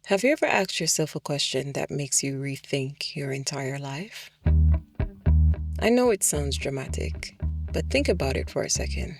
Have you ever asked yourself a question that makes you rethink your entire life? I know it sounds dramatic, but think about it for a second.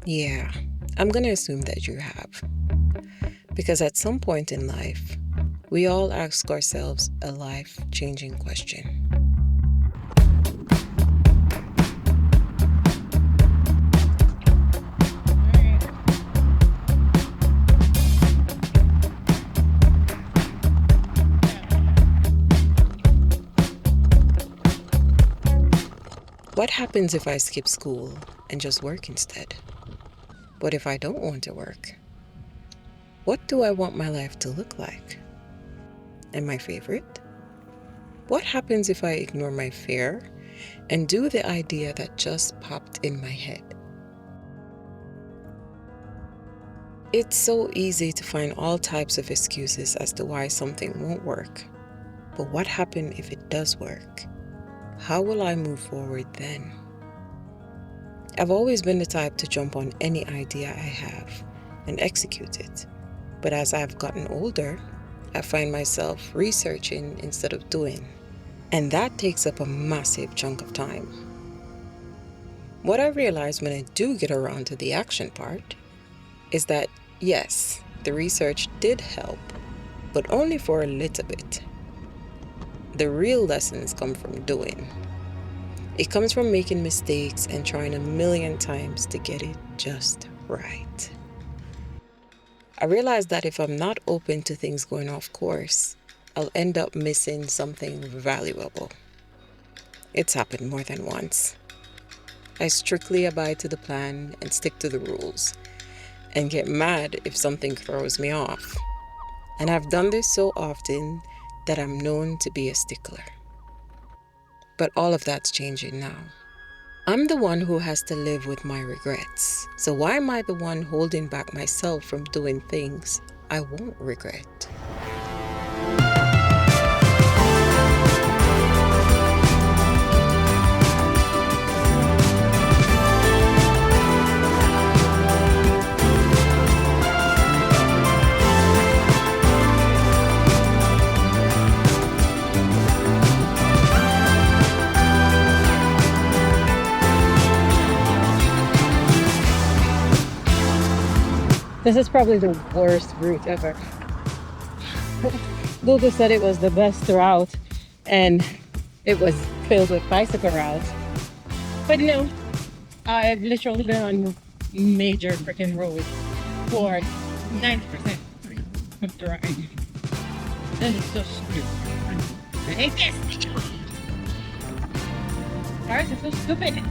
Yeah, I'm gonna assume that you have. Because at some point in life, we all ask ourselves a life changing question. What happens if I skip school and just work instead? What if I don't want to work? What do I want my life to look like? And my favorite? What happens if I ignore my fear and do the idea that just popped in my head? It's so easy to find all types of excuses as to why something won't work. But what happens if it does work? How will I move forward then? I've always been the type to jump on any idea I have and execute it. But as I've gotten older, I find myself researching instead of doing. And that takes up a massive chunk of time. What I realize when I do get around to the action part is that, yes, the research did help, but only for a little bit. The real lessons come from doing. It comes from making mistakes and trying a million times to get it just right. I realize that if I'm not open to things going off course, I'll end up missing something valuable. It's happened more than once. I strictly abide to the plan and stick to the rules, and get mad if something throws me off. And I've done this so often that I'm known to be a stickler. But all of that's changing now. I'm the one who has to live with my regrets. So why am I the one holding back myself from doing things I won't regret? This is probably the worst route ever. Google said it was the best route and it was filled with bicycle routes. But no, I've literally been on major freaking roads for 90% of the ride. This is so stupid. I hate this. Cars are so stupid.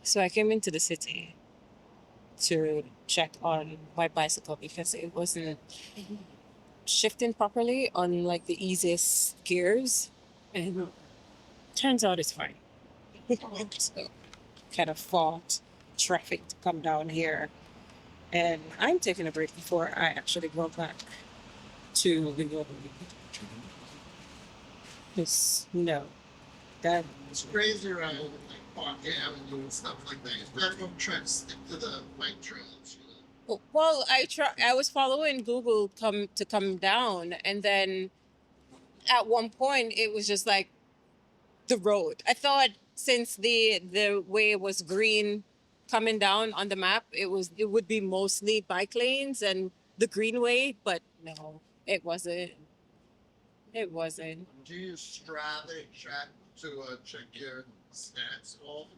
So I came into the city to check on my bicycle because it wasn't shifting properly on like the easiest gears, and turns out it's fine. So kind of fought traffic to come down here, and I'm taking a break before I actually go back. to the this no that It's crazy around like Park Avenue and stuff like that. You gotta go try to stick to the bike trails. well I was following Google come down, and then at one point it was just like the road. I thought since the way was green coming down on the map, it would be mostly bike lanes and the greenway, but no, it wasn't. It wasn't. Do you use Strava track to check your stats at all?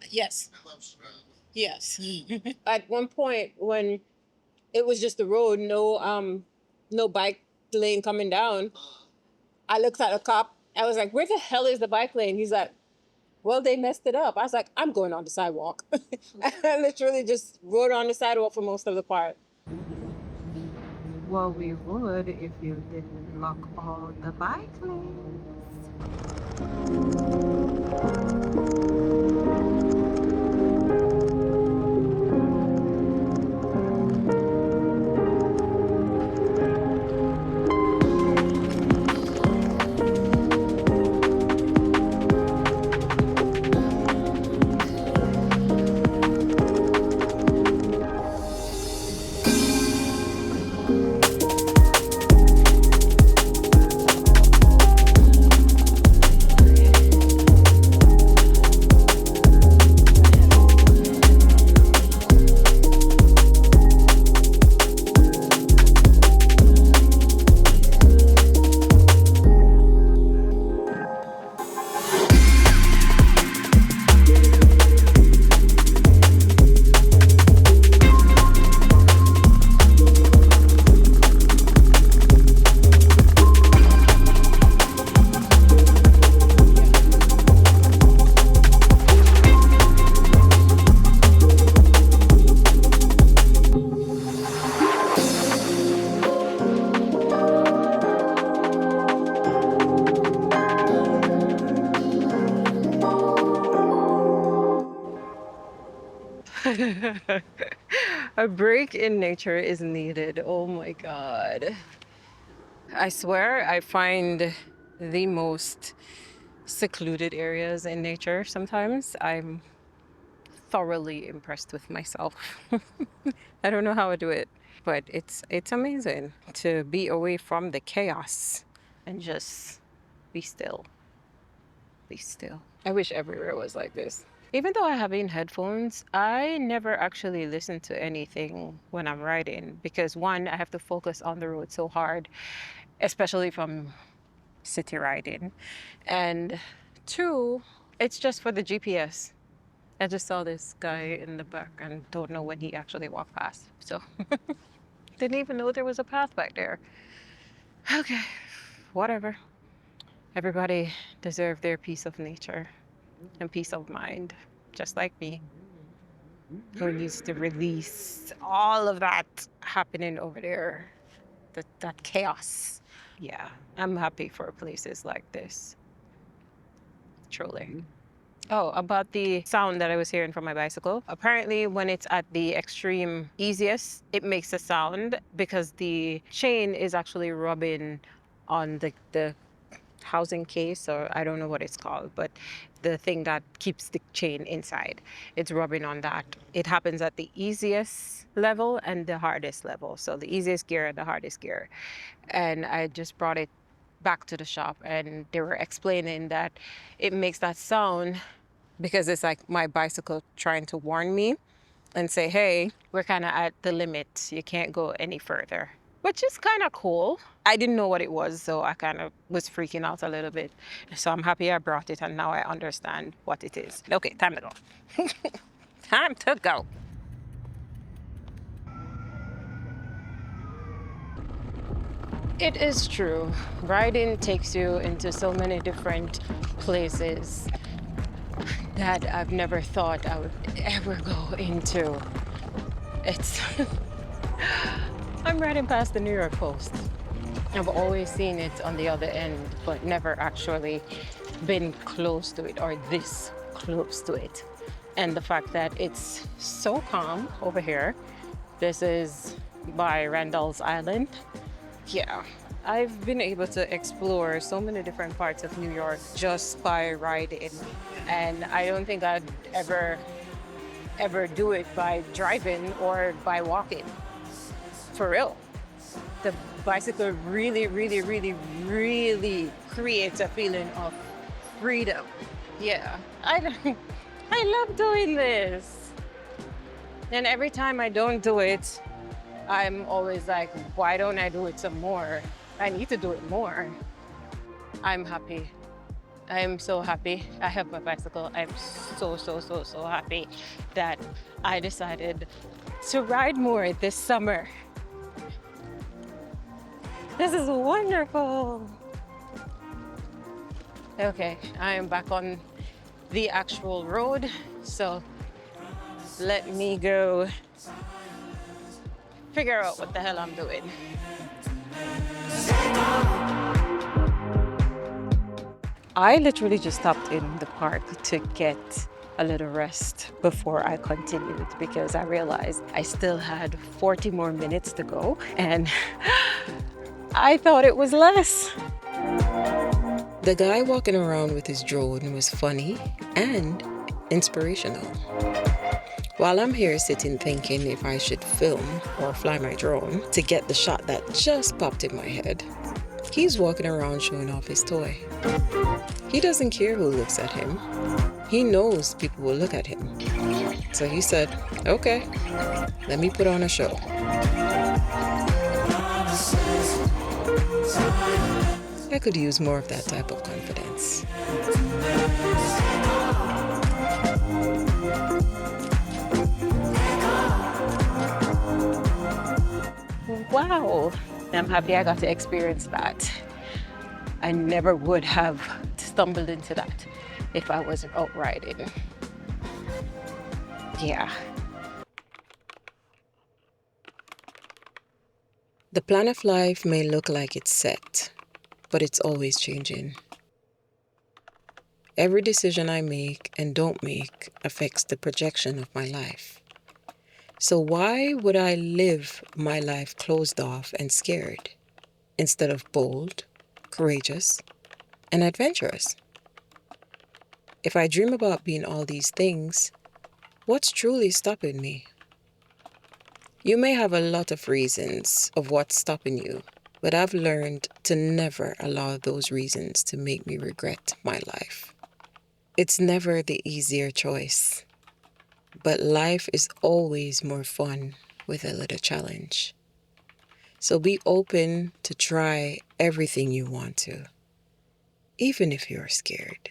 Yes. I love Strava. Yes. At one point when it was just the road, no bike lane coming down, I looked at a cop. I was like, "Where the hell is the bike lane?" He's like, "Well, they messed it up." I was like, "I'm going on the sidewalk." I literally just rode on the sidewalk for most of the part. Well, we would if you didn't lock all the bike lanes. A break in nature is needed. Oh my God. I swear I find the most secluded areas in nature sometimes. I'm thoroughly impressed with myself. I don't know how I do it, but it's amazing to be away from the chaos and just be still. Be still. I wish everywhere was like this. Even though I have in headphones, I never actually listen to anything when I'm riding because one, I have to focus on the road so hard, especially if I'm city riding. And two, it's just for the GPS. I just saw this guy in the back and don't know when he actually walked past. So didn't even know there was a path back there. Okay, whatever. Everybody deserves their peace of nature and peace of mind, just like me, who needs to release all of that happening over there, that chaos. Yeah, I'm happy for places like this, truly. Oh, about the sound that I was hearing from my bicycle. Apparently, when it's at the extreme easiest, it makes a sound because the chain is actually rubbing on the housing case, or I don't know what it's called, but the thing that keeps the chain inside. It's rubbing on that. It happens at the easiest level and the hardest level. So the easiest gear and the hardest gear. And I just brought it back to the shop and they were explaining that it makes that sound because it's like my bicycle trying to warn me and say, hey, we're kind of at the limit. You can't go any further, which is kind of cool. I didn't know what it was, so I kind of was freaking out a little bit. So I'm happy I brought it and now I understand what it is. Okay, time to go. Time to go. It is true. Riding takes you into so many different places that I've never thought I would ever go into. It's I'm riding past the New York Post. I've always seen it on the other end, but never actually been close to it or this close to it. And the fact that it's so calm over here. This is by Randall's Island. Yeah, I've been able to explore so many different parts of New York just by riding. And I don't think I'd ever do it by driving or by walking. For real. The bicycle really, really, really, really creates a feeling of freedom. Yeah. I love doing this. And every time I don't do it, I'm always like, why don't I do it some more? I need to do it more. I'm happy. I'm so happy. I have my bicycle. I'm so, so, so, so happy that I decided to ride more this summer. This is wonderful. Okay, I am back on the actual road. So let me go figure out what the hell I'm doing. I literally just stopped in the park to get a little rest before I continued because I realized I still had 40 more minutes to go and I thought it was less. The guy walking around with his drone was funny and inspirational. While I'm here sitting thinking if I should film or fly my drone to get the shot that just popped in my head, he's walking around showing off his toy. He doesn't care who looks at him. He knows people will look at him. So he said, okay, let me put on a show. I could use more of that type of confidence. Wow, I'm happy I got to experience that. I never would have stumbled into that if I wasn't out riding. Yeah. The plan of life may look like it's set, but it's always changing. Every decision I make and don't make affects the projection of my life. So why would I live my life closed off and scared instead of bold, courageous, and adventurous? If I dream about being all these things, what's truly stopping me? You may have a lot of reasons of what's stopping you, but I've learned to never allow those reasons to make me regret my life. It's never the easier choice, but life is always more fun with a little challenge. So be open to try everything you want to, even if you're scared.